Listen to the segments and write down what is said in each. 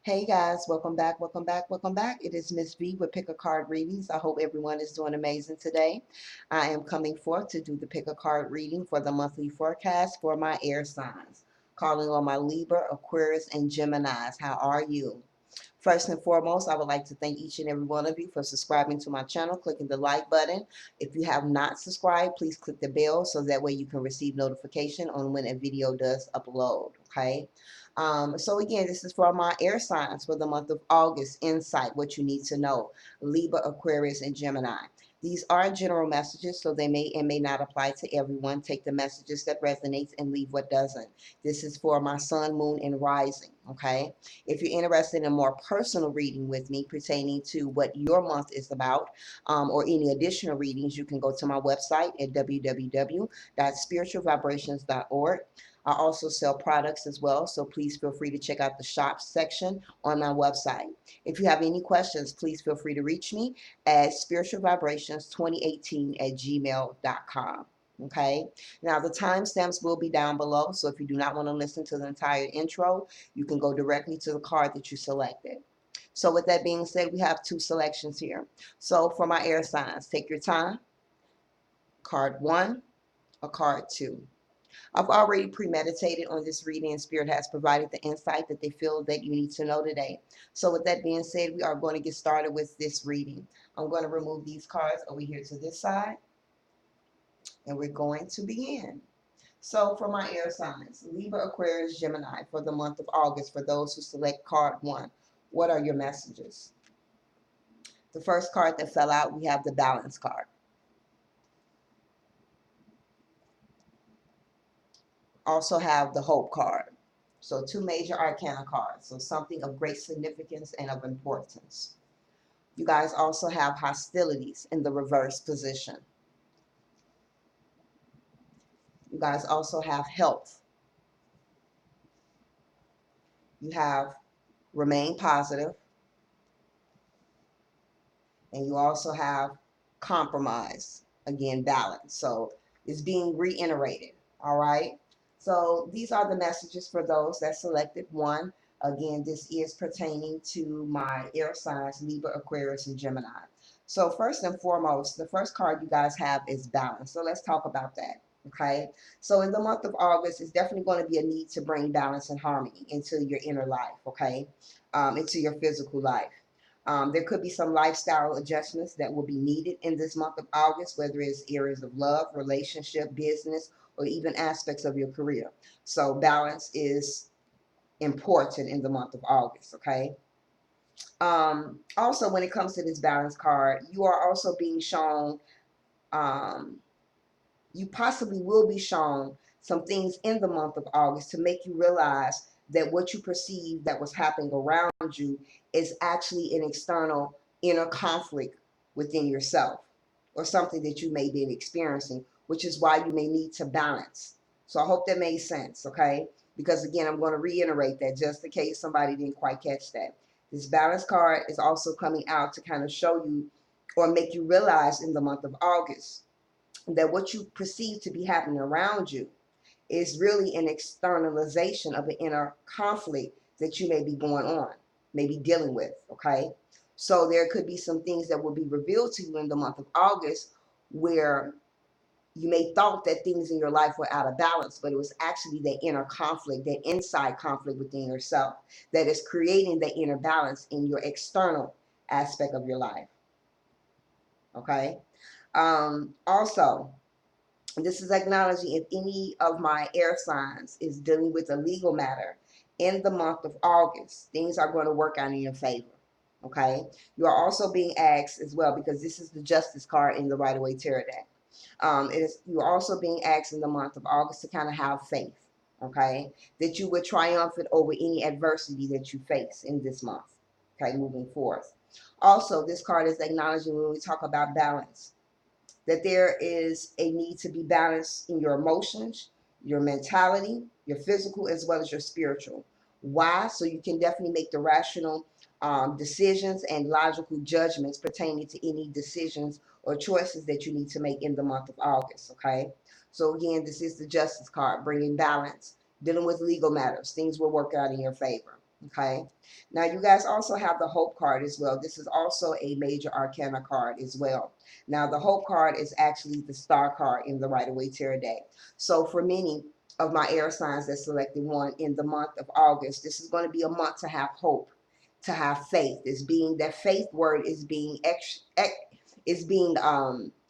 Hey guys, welcome back, welcome back, welcome back. It is Miss V with Pick a Card Readings. I hope everyone is doing amazing today. I am coming forth to do the Pick a Card reading for the monthly forecast for my air signs. Calling on my Libra, Aquarius, and Geminis. How are you? First and foremost, I would like to thank each and every one of you for subscribing to my channel, clicking the like button. If you have not subscribed, please click the bell so that way you can receive notification on when a video does upload, okay? So again, this is for my air signs for the month of August. Insight, what you need to know. Libra, Aquarius, and Gemini. These are general messages, so they may and may not apply to everyone. Take the messages that resonates and leave what doesn't. This is for my sun, moon, and rising, okay? If you're interested in a more personal reading with me pertaining to what your month is about, or any additional readings, you can go to my website at www.spiritualvibrations.org. I also sell products as well, so please feel free to check out the shop section on my website. If you have any questions, please feel free to reach me at spiritualvibrations2018@gmail.com. Okay, now the timestamps will be down below, so if you do not want to listen to the entire intro, you can go directly to the card that you selected. So with that being said, we have two selections here. So for my air signs, take your time. Card 1 or card 2. I've already premeditated on this reading, and Spirit has provided the insight that they feel that you need to know today. So with that being said, we are going to get started with this reading. I'm going to remove these cards over here to this side, and we're going to begin. So for my air signs, Libra, Aquarius, Gemini, for the month of August, for those who select card 1, what are your messages? The first card that fell out, we have the Balance card. Also have the Hope card. So two major arcana cards. So something of great significance and of importance. You guys also have hostilities in the reverse position. You guys also have health. You have remain positive. And you also have compromise. Again, balance. So it's being reiterated. All right. So these are the messages for those that selected 1. Again, this is pertaining to my air signs, Libra, Aquarius, and Gemini. So first and foremost, the first card you guys have is balance. So let's talk about that. Okay. So in the month of August, it's definitely going to be a need to bring balance and harmony into your inner life. Okay. Into your physical life. There could be some lifestyle adjustments that will be needed in this month of August, whether it's areas of love, relationship, business, or even aspects of your career. So balance is important in the month of August, okay? Also, when it comes to this balance card, you are also being shown, um, you possibly will be shown some things in the month of August to make you realize that what you perceive that was happening around you is actually an external inner conflict within yourself, or something that you may be experiencing, which is why you may need to balance. So I hope that made sense, okay? Because again, I'm going to reiterate that just in case somebody didn't quite catch that. This balance card is also coming out to kind of show you or make you realize in the month of August that what you perceive to be happening around you is really an externalization of an inner conflict that you may be going on, maybe dealing with, okay? So there could be some things that will be revealed to you in the month of August where you may thought that things in your life were out of balance, but it was actually that inner conflict, that inside conflict within yourself that is creating the inner balance in your external aspect of your life, okay? Also, this is acknowledging if any of my air signs is dealing with a legal matter in the month of August, things are going to work out in your favor. Okay. You are also being asked as well, because this is the Justice card in the Rider-Waite Tarot deck. You are also being asked in the month of August to kind of have faith. Okay. That you would triumph over any adversity that you face in this month. Okay. Moving forth. Also, this card is acknowledging when we talk about balance, that there is a need to be balanced in your emotions, your mentality, your physical, as well as your spiritual. Why? So you can definitely make the rational decisions and logical judgments pertaining to any decisions or choices that you need to make in the month of August, okay? So again, this is the Justice card, bringing balance, Dealing with legal matters, things will work out in your favor. Okay. Now you guys also have the Hope card as well. This is also a major arcana card as well. Now the Hope card is actually the star card in the Rider-Waite Tarot deck. So for many of my air signs that selected one in the month of August, this is going to be a month to have hope, to have faith. It's being that faith word is being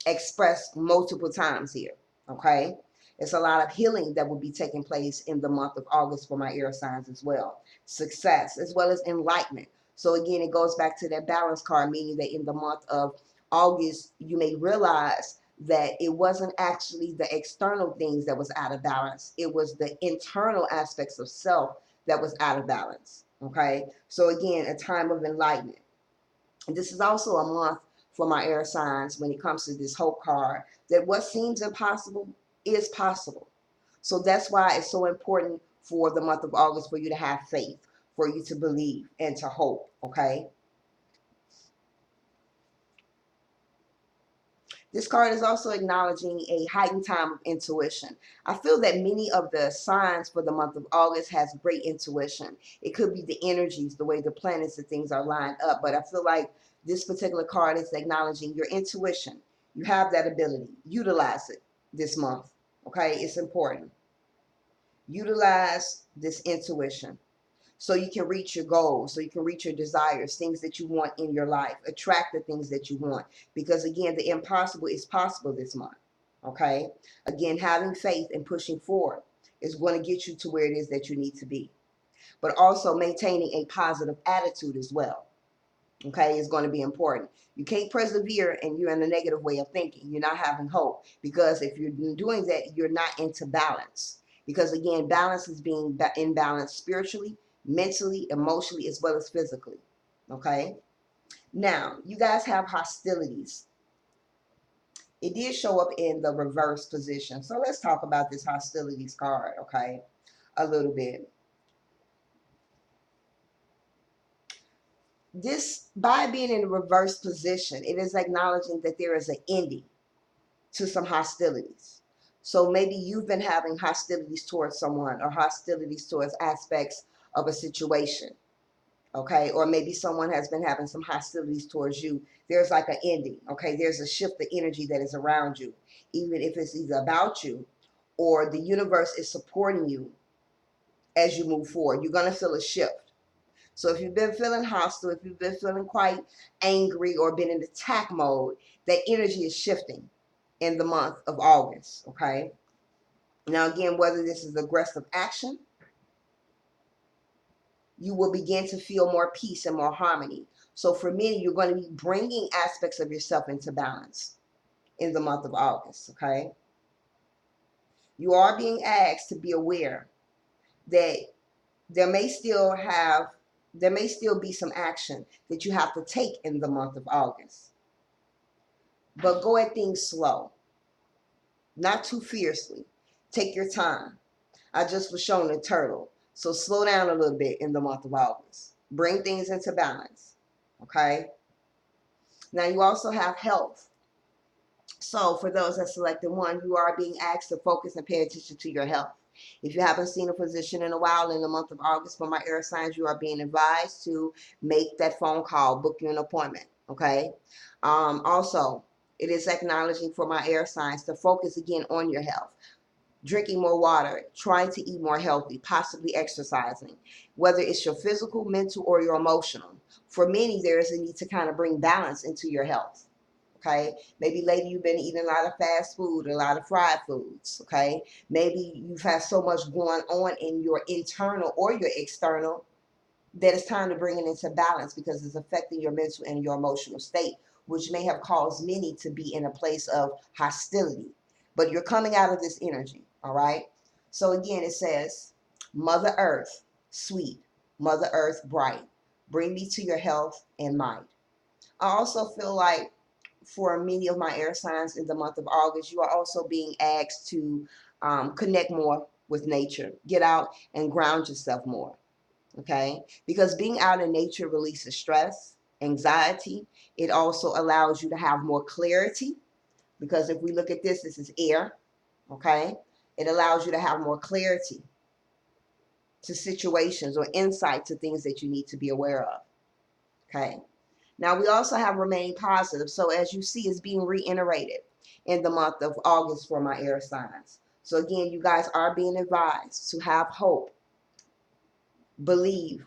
expressed multiple times here. Okay. It's a lot of healing that will be taking place in the month of August for my air signs as well. Success as well as enlightenment. So again, it goes back to that balance card, meaning that in the month of August, you may realize that it wasn't actually the external things that was out of balance. It was the internal aspects of self that was out of balance. Okay. So again, a time of enlightenment. And this is also a month for my air signs when it comes to this hope card, that what seems impossible is possible. So that's why it's so important for the month of August for you to have faith, for you to believe and to hope. Okay. This card is also acknowledging a heightened time of intuition. I feel that many of the signs for the month of August has great intuition. It could be the energies, the way the planets and things are lined up, but I feel like this particular card is acknowledging your intuition. You have that ability. Utilize it this month. Okay, it's important. Utilize this intuition so you can reach your goals, so you can reach your desires, things that you want in your life. Attract the things that you want. Because again, the impossible is possible this month. Okay? Again, having faith and pushing forward is going to get you to where it is that you need to be. But also maintaining a positive attitude as well. Okay, is going to be important. You can't persevere and you're in a negative way of thinking. You're not having hope, because if you're doing that, you're not into balance. Because again, balance is being in balance spiritually, mentally, emotionally, as well as physically. Okay. Now, you guys have hostilities. It did show up in the reverse position. So let's talk about this hostilities card, okay, a little bit. This, by being in a reverse position, it is acknowledging that there is an ending to some hostilities. So maybe you've been having hostilities towards someone, or hostilities towards aspects of a situation. Okay. Or maybe someone has been having some hostilities towards you. There's like an ending. Okay. There's a shift of energy that is around you, even if it's either about you or the universe is supporting you as you move forward. You're going to feel a shift. So if you've been feeling hostile, if you've been feeling quite angry or been in attack mode, that energy is shifting in the month of August. Okay. Now, again, whether this is aggressive action, you will begin to feel more peace and more harmony. So for many, you're going to be bringing aspects of yourself into balance in the month of August. Okay. You are being asked to be aware that there may still be some action that you have to take in the month of August. But go at things slow, not too fiercely. Take your time. I just was shown a turtle. So slow down a little bit in the month of August. Bring things into balance. Okay. Now you also have health. So for those that selected one, you are being asked to focus and pay attention to your health. If you haven't seen a physician in a while in the month of August, for my air signs, you are being advised to make that phone call, book you an appointment. Okay. Also, it is acknowledging for my air signs to focus again on your health. Drinking more water, trying to eat more healthy, possibly exercising, whether it's your physical, mental, or your emotional. For many, there is a need to kind of bring balance into your health. Okay. Maybe lately you've been eating a lot of fast food, a lot of fried foods. Okay. Maybe you've had so much going on in your internal or your external that it's time to bring it into balance, because it's affecting your mental and your emotional state, which may have caused many to be in a place of hostility. But you're coming out of this energy. All right. So again, it says, Mother Earth, sweet, Mother Earth, bright, bring me to your health and might. I also feel like for many of my air signs in the month of August, you are also being asked to connect more with nature. Get out and ground yourself more. Okay. Because being out in nature releases stress, anxiety. It also allows you to have more clarity. Because if we look at this, this is air. Okay. It allows you to have more clarity. to situations or insight to things that you need to be aware of. Okay. Now we also have remain positive. So as you see, it's being reiterated in the month of August for my air signs. So again, you guys are being advised to have hope, believe.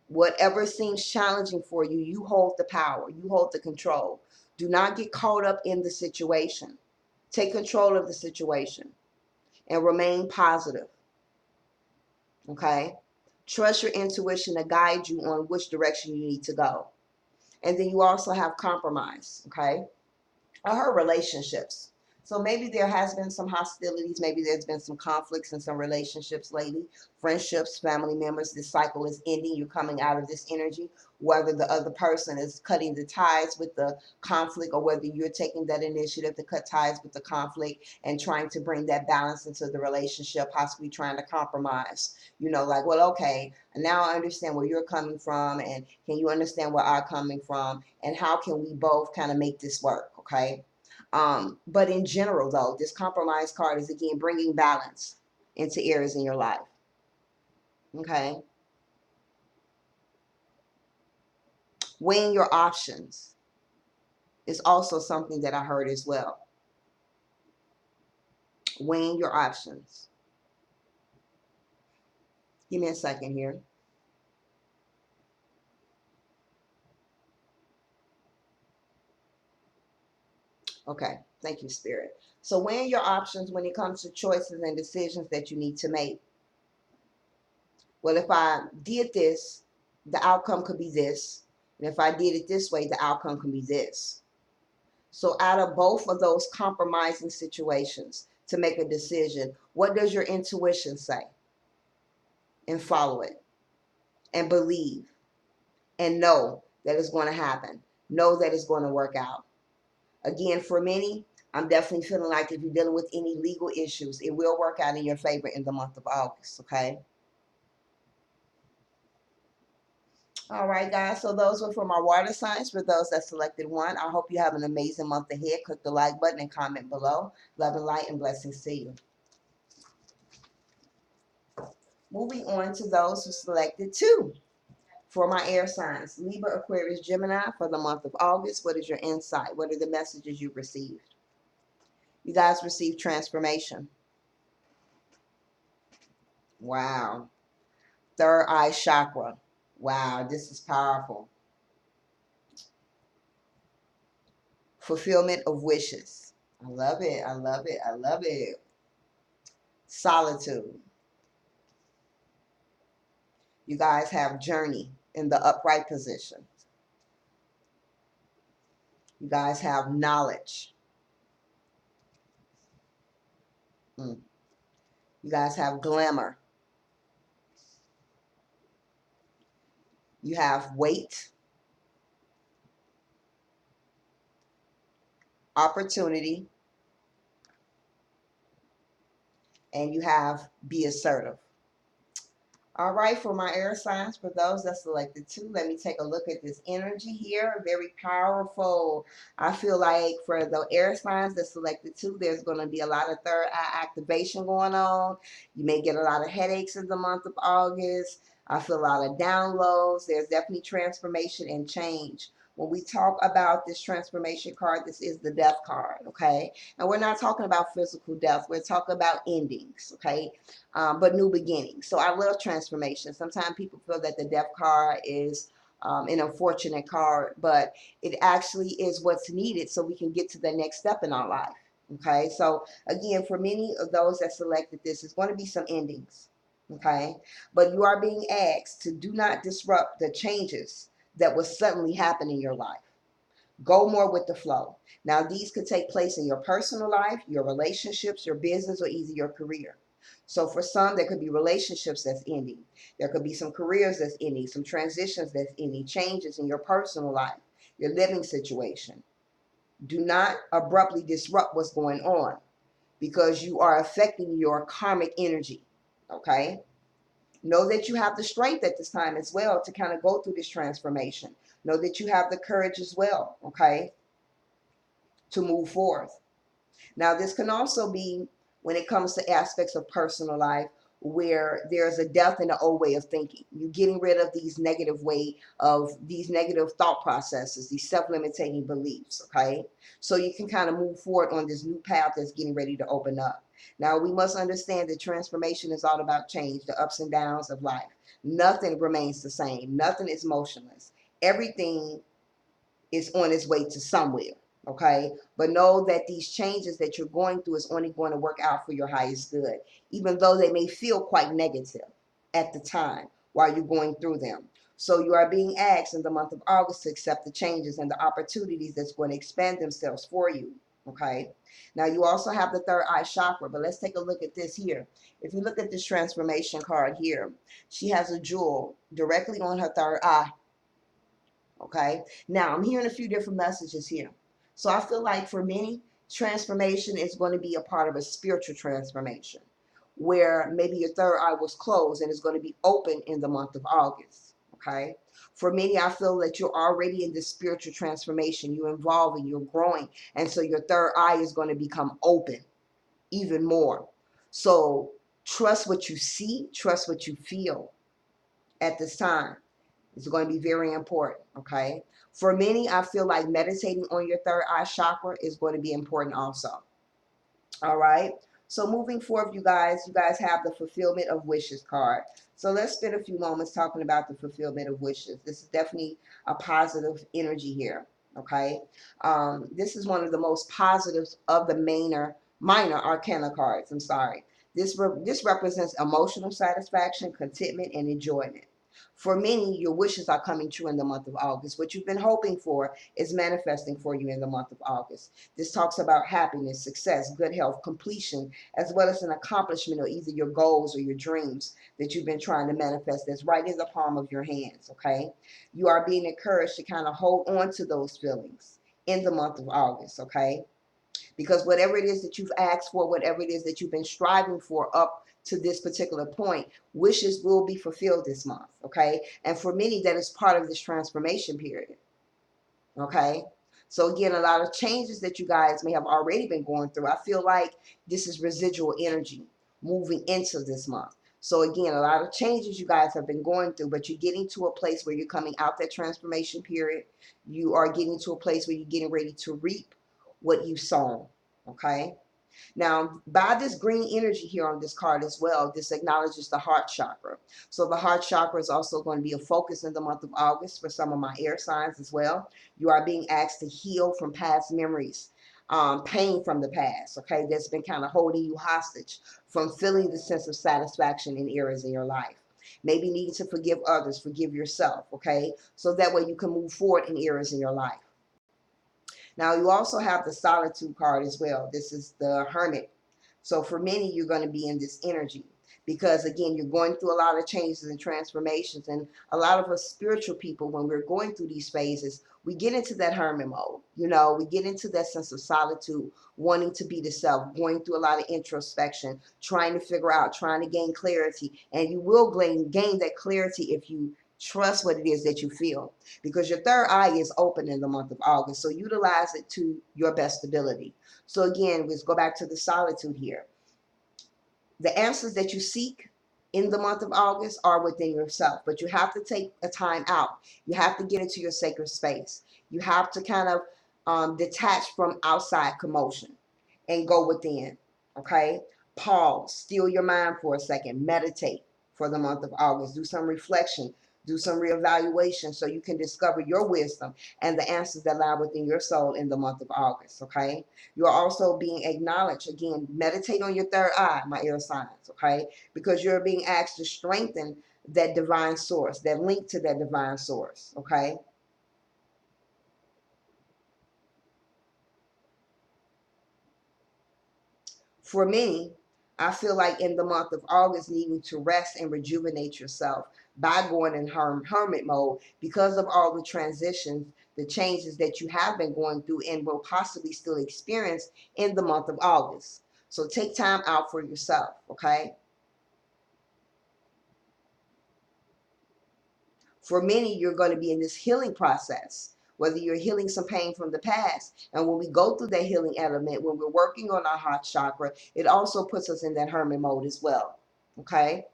Whatever seems challenging for you, you hold the power, you hold the control. Do not get caught up in the situation. Take control of the situation and remain positive. Okay? Trust your intuition to guide you on which direction you need to go. And then you also have compromise. Okay? Or her relationships. So maybe there has been some hostilities, maybe there's been some conflicts in some relationships lately, friendships, family members. This cycle is ending. You're coming out of this energy, whether the other person is cutting the ties with the conflict or whether you're taking that initiative to cut ties with the conflict and trying to bring that balance into the relationship, possibly trying to compromise. You know, like, well, okay, now I understand where you're coming from, and can you understand where I'm coming from, and how can we both kind of make this work? Okay. But in general, though, this compromise card is again bringing balance into areas in your life. Okay. Weighing your options is also something that I heard as well. Weighing your options. Give me a second here. Okay. Thank you, Spirit. So weighing your options when it comes to choices and decisions that you need to make. Well, if I did this, the outcome could be this. And if I did it this way, the outcome can be this. So out of both of those compromising situations to make a decision, what does your intuition say? And follow it and believe and know that it's going to happen. Know that it's going to work out. Again, for many, I'm definitely feeling like if you're dealing with any legal issues, it will work out in your favor in the month of August, okay? All right, guys. So those were for my water signs. For those that selected one, I hope you have an amazing month ahead. Click the like button and comment below. Love and light and blessings to you. Moving on to those who selected two. For my air signs, Libra, Aquarius, Gemini, for the month of August, what is your insight? What are the messages you received? You guys received transformation. Wow. Third eye chakra. Wow, this is powerful. Fulfillment of wishes. I love it. I love it. I love it. Solitude. You guys have journey in the upright position. You guys have knowledge. You guys have glamour. You have weight, opportunity, and you have be assertive. All right, for my air signs, for those that selected two, let me take a look at this energy here. Very powerful. I feel like for the air signs that selected two, there's going to be a lot of third eye activation going on. You may get a lot of headaches in the month of August. I feel a lot of downloads. There's definitely transformation and change. When we talk about this transformation card, this is the death card, okay? And we're not talking about physical death. We're talking about endings, okay? But new beginnings. So I love transformation. Sometimes people feel that the death card is an unfortunate card, but it actually is what's needed so we can get to the next step in our life. Okay, so again, for many of those that selected this, it's going to be some endings. Okay, but you are being asked to do not disrupt the changes that will suddenly happen in your life. Go more with the flow. Now, these could take place in your personal life, your relationships, your business, or even your career. So for some, there could be relationships that's ending. There could be some careers that's ending, some transitions that's ending, changes in your personal life, your living situation. Do not abruptly disrupt what's going on because you are affecting your karmic energy. Okay? Know that you have the strength at this time as well to kind of go through this transformation. Know that you have the courage as well, okay, to move forth. Now, this can also be when it comes to aspects of personal life where there's a death in the old way of thinking. You're getting rid of these negative thought processes, these self-limiting beliefs, okay? So you can kind of move forward on this new path that's getting ready to open up. Now, we must understand that transformation is all about change, the ups and downs of life. Nothing remains the same. Nothing is motionless. Everything is on its way to somewhere, okay? But know that these changes that you're going through is only going to work out for your highest good, even though they may feel quite negative at the time while you're going through them. So you are being asked in the month of August to accept the changes and the opportunities that's going to expand themselves for you, okay? Now, you also have the third eye chakra, but let's take a look at this here. If you look at this transformation card here, she has a jewel directly on her third eye. Okay. Now I'm hearing a few different messages here. So I feel like for many, transformation is going to be a part of a spiritual transformation where maybe your third eye was closed and it's going to be open in the month of August. Okay. For many, I feel that you're already in this spiritual transformation. You're evolving, you're growing. And so your third eye is going to become open even more. So trust what you see, trust what you feel at this time. It's going to be very important, okay? For many, I feel like meditating on your third eye chakra is going to be important also. All right. So moving forward, you guys have the fulfillment of wishes card. So let's spend a few moments talking about the fulfillment of wishes. This is definitely a positive energy here. Okay. This is one of the most positives of the minor arcana cards. I'm sorry. This represents emotional satisfaction, contentment, and enjoyment. For many, your wishes are coming true in the month of August. What you've been hoping for is manifesting for you in the month of August. This talks about happiness, success, good health, completion, as well as an accomplishment of either your goals or your dreams that you've been trying to manifest that's right in the palm of your hands, okay? You are being encouraged to kind of hold on to those feelings in the month of August, okay? Because whatever it is that you've asked for, whatever it is that you've been striving for up to this particular point, wishes will be fulfilled this month, okay? And for many, that is part of this transformation period. Okay. So again, a lot of changes that you guys may have already been going through. I feel like this is residual energy moving into this month. So again, a lot of changes you guys have been going through, but you're getting to a place where you're coming out that transformation period. You are getting to a place where you're getting ready to reap what you've sown. Okay. Now, by this green energy here on this card as well, this acknowledges the heart chakra. So the heart chakra is also going to be a focus in the month of August for some of my air signs as well. You are being asked to heal from past memories, pain from the past, okay, that's been kind of holding you hostage from feeling the sense of satisfaction in areas in your life. Maybe needing to forgive others, forgive yourself, okay, so that way you can move forward in areas in your life. Now, you also have the solitude card as well. This is the hermit. So for many, you're going to be in this energy because, again, you're going through a lot of changes and transformations. And a lot of us spiritual people, when we're going through these phases, we get into that hermit mode. You know, we get into that sense of solitude, wanting to be the self, going through a lot of introspection, trying to figure out, trying to gain clarity. And you will gain that clarity if you trust what it is that you feel, because your third eye is open in the month of August. So utilize it to your best ability. So again, let's go back to the solitude here. The answers that you seek in the month of August are within yourself, but you have to take a time out. You have to get into your sacred space. You have to kind of detach from outside commotion and go within. Okay? Pause, still your mind for a second, meditate for the month of August, do some reflection, do some reevaluation so you can discover your wisdom and the answers that lie within your soul in the month of August. Okay? You're also being acknowledged. Again, meditate on your third eye, my air signs, okay? Because you're being asked to strengthen that divine source, that link to that divine source, okay? For many, I feel like in the month of August, needing to rest and rejuvenate yourself by going in hermit mode because of all the transitions, the changes that you have been going through and will possibly still experience in the month of August. So take time out for yourself, okay? For many, you're going to be in this healing process, whether you're healing some pain from the past. And when we go through that healing element, when we're working on our heart chakra, it also puts us in that hermit mode as well. Okay.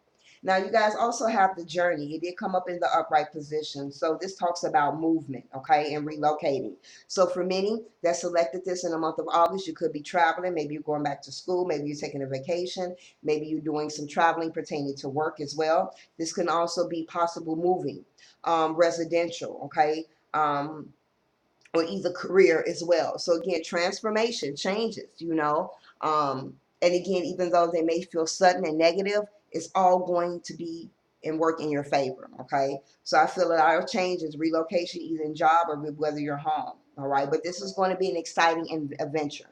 Now, you guys also have the journey. It did come up in the upright position. So this talks about movement, okay, and relocating. So for many that selected this in the month of August, you could be traveling. Maybe you're going back to school. Maybe you're taking a vacation. Maybe you're doing some traveling pertaining to work as well. This can also be possible moving, residential, okay, or either career as well. So again, transformation, changes, and again, even though they may feel sudden and negative, it's all going to be and work in your favor. Okay. So I feel a lot of changes, relocation, either in job or whether you're home. All right. But this is going to be an exciting adventure.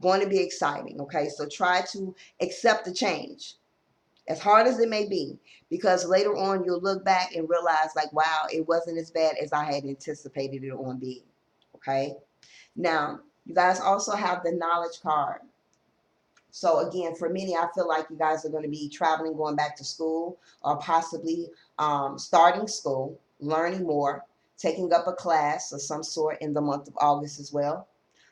Going to be exciting. Okay. So try to accept the change, as hard as it may be, because later on you'll look back and realize, like, wow, it wasn't as bad as I had anticipated it on being. Okay. Now, you guys also have the knowledge card. So again, for many, I feel like you guys are going to be traveling, going back to school, or possibly starting school, learning more, taking up a class of some sort in the month of August as well.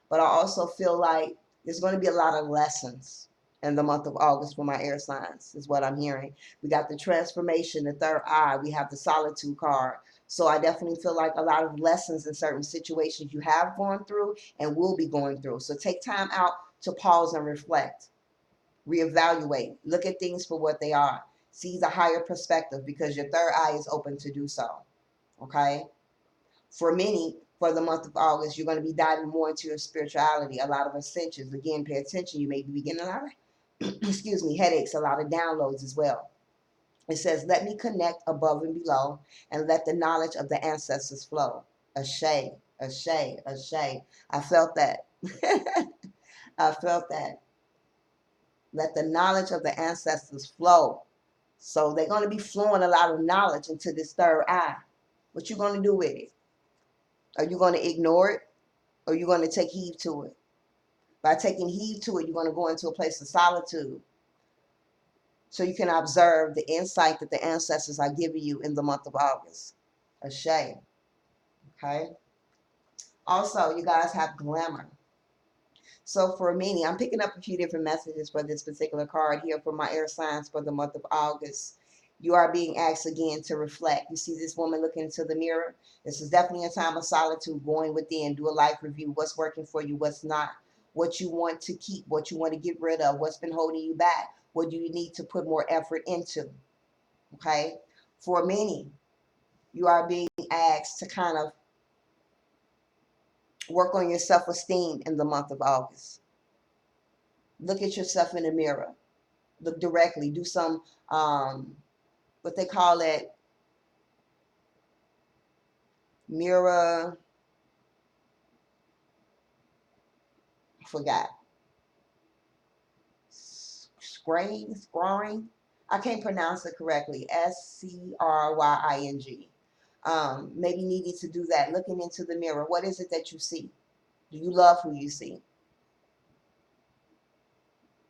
But I also feel like there's going to be a lot of lessons in the month of August for my air signs, is what I'm hearing. We got the transformation, the third eye, we have the solitude card. So I definitely feel like a lot of lessons in certain situations you have gone through and will be going through. So take time out to pause and reflect, reevaluate, look at things for what they are, see the higher perspective, because your third eye is open to do so. Okay. For many, for the month of August, you're going to be diving more into your spirituality, a lot of ascensions. Again, pay attention. You may be getting a lot of, excuse me, headaches, a lot of downloads as well. It says, let me connect above and below and let the knowledge of the ancestors flow. Ashe, ashe, ashe. I felt that. I felt that. Let the knowledge of the ancestors flow. So they're going to be flowing a lot of knowledge into this third eye. What you going to do with it? Are you going to ignore it? Or are you going to take heed to it? By taking heed to it, you're going to go into a place of solitude so you can observe the insight that the ancestors are giving you in the month of August. Ashe. Okay. Also, you guys have glamour. So for many, I'm picking up a few different messages for this particular card here for my air signs for the month of August. You are being asked again to reflect. You see this woman looking into the mirror. This is definitely a time of solitude, going within, do a life review. What's working for you, what's not, what you want to keep, what you want to get rid of, what's been holding you back, what do you need to put more effort into. Okay. For many, you are being asked to kind of work on your self-esteem in the month of August. Look at yourself in the mirror. Look directly. Do some, what they call it, mirror, forgot, scrying. I can't pronounce it correctly. Scrying. Maybe needing to do that. Looking into the mirror. What is it that you see? Do you love who you see?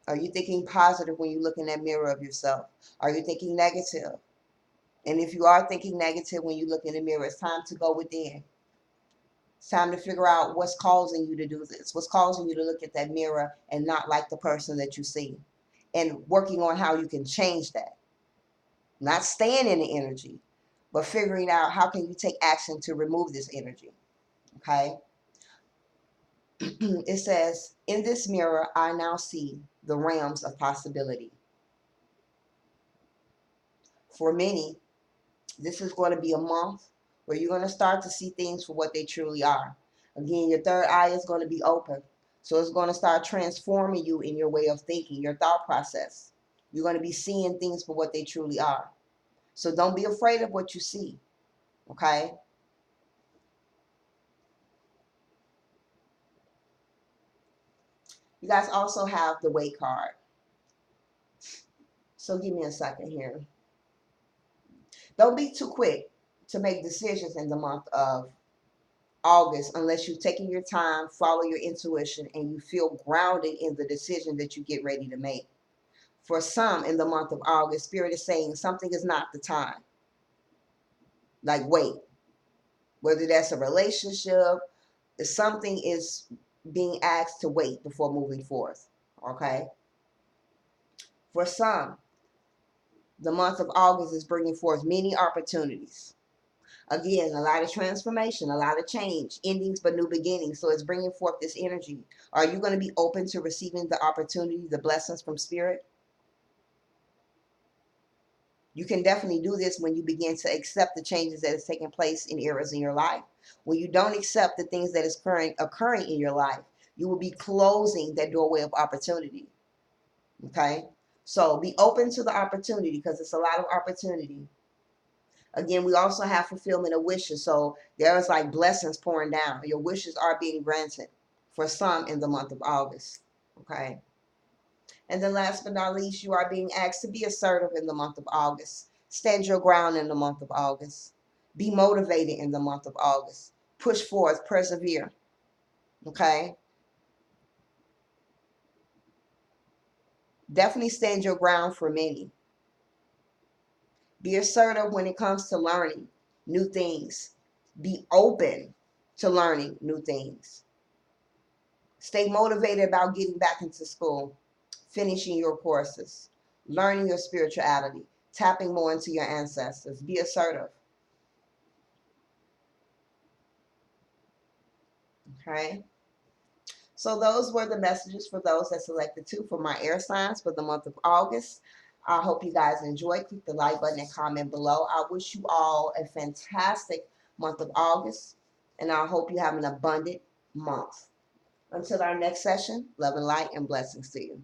Are you thinking positive when you look in that mirror of yourself? Are you thinking negative? And if you are thinking negative when you look in the mirror, it's time to go within. It's time to figure out what's causing you to do this. What's causing you to look at that mirror and not like the person that you see. And working on how you can change that. Not staying in the energy, but figuring out how can you take action to remove this energy. Okay? It says, in this mirror, I now see the realms of possibility. For many, this is going to be a month where you're going to start to see things for what they truly are. Again, your third eye is going to be open. So it's going to start transforming you in your way of thinking, your thought process. You're going to be seeing things for what they truly are. So don't be afraid of what you see. Okay? You guys also have the weight card. So give me a second here. Don't be too quick to make decisions in the month of August unless you're taking your time, follow your intuition, and you feel grounded in the decision that you get ready to make. For some in the month of August, Spirit is saying something is not the time. Like wait, whether that's a relationship, if something is being asked to wait before moving forth. Okay. For some, The month of August is bringing forth many opportunities. Again, a lot of transformation, a lot of change, endings but new beginnings. So it's bringing forth this energy. Are you going to be open to receiving the opportunity, the blessings from Spirit? You can definitely do this when you begin to accept the changes that is taking place in areas in your life. When you don't accept the things that is occurring in your life, you will be closing that doorway of opportunity. Okay? So be open to the opportunity because it's a lot of opportunity. Again, we also have fulfillment of wishes. So there's like blessings pouring down. Your wishes are being granted for some in the month of August. Okay? And then last but not least, you are being asked to be assertive in the month of August. Stand your ground in the month of August. Be motivated in the month of August. Push forth, persevere. Okay? Definitely stand your ground for many. Be assertive when it comes to learning new things. Be open to learning new things. Stay motivated about getting back into school, finishing your courses, learning your spirituality, tapping more into your ancestors. Be assertive. Okay? So those were the messages for those that selected two for my air signs for the month of August. I hope you guys enjoyed. Click the like button and comment below. I wish you all a fantastic month of August, and I hope you have an abundant month. Until our next session, love and light and blessings to you.